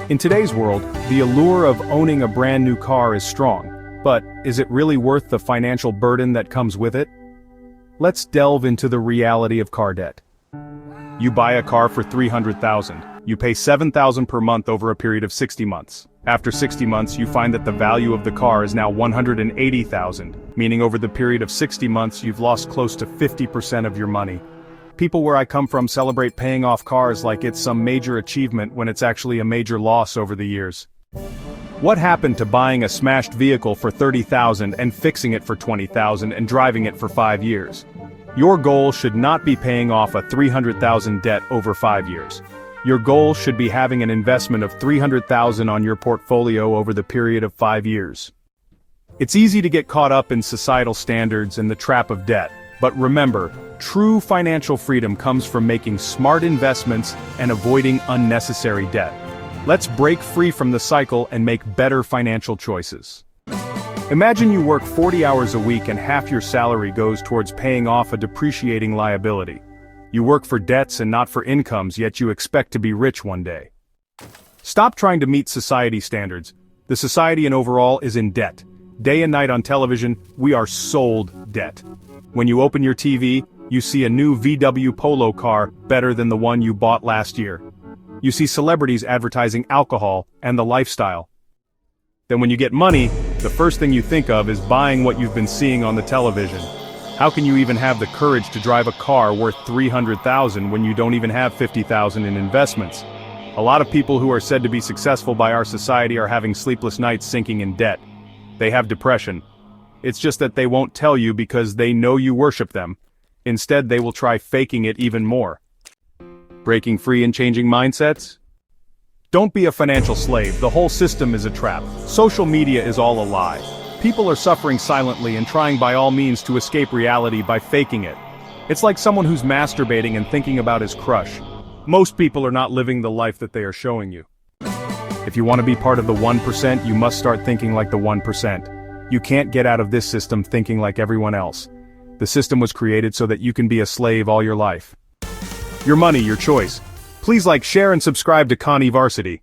In today's world, the allure of owning a brand new car is strong, but is it really worth the financial burden that comes with it? Let's delve into the reality of car debt. You buy a car for $300,000. You pay $7,000 per month over a period of 60 months. After 60 months, you find that the value of the car is now $180,000, meaning over the period of 60 months you've lost close to 50% of your money. People where I come from celebrate paying off cars like it's some major achievement when it's actually a major loss over the years. What happened to buying a smashed vehicle for $30,000 and fixing it for $20,000 and driving it for 5 years? Your goal should not be paying off a $300,000 debt over 5 years. Your goal should be having an investment of $300,000 on your portfolio over the period of 5 years. It's easy to get caught up in societal standards and the trap of debt, but remember, true financial freedom comes from making smart investments and avoiding unnecessary debt. Let's break free from the cycle and make better financial choices. Imagine you work 40 hours a week and half your salary goes towards paying off a depreciating liability. You work for debts and not for incomes, yet you expect to be rich one day. Stop trying to meet society standards. The society and overall is in debt. Day and night on television, we are sold debt. When you open your TV, you see a new VW Polo car better than the one you bought last year. You see celebrities advertising alcohol and the lifestyle. Then when you get money, the first thing you think of is buying what you've been seeing on the television. How can you even have the courage to drive a car worth $300,000 when you don't even have $50,000 in investments? A lot of people who are said to be successful by our society are having sleepless nights sinking in debt. They have depression. It's just that they won't tell you because they know you worship them. Instead, they will try faking it even more. Breaking free and changing mindsets? Don't be a financial slave. The whole system is a trap. Social media is all a lie. People are suffering silently and trying by all means to escape reality by faking it. It's like someone who's masturbating and thinking about his crush. Most people are not living the life that they are showing you. If you want to be part of the 1%, you must start thinking like the 1%. You can't get out of this system thinking like everyone else. The system was created so that you can be a slave all your life. Your money, your choice. Please like, share and subscribe to Connie Varsity.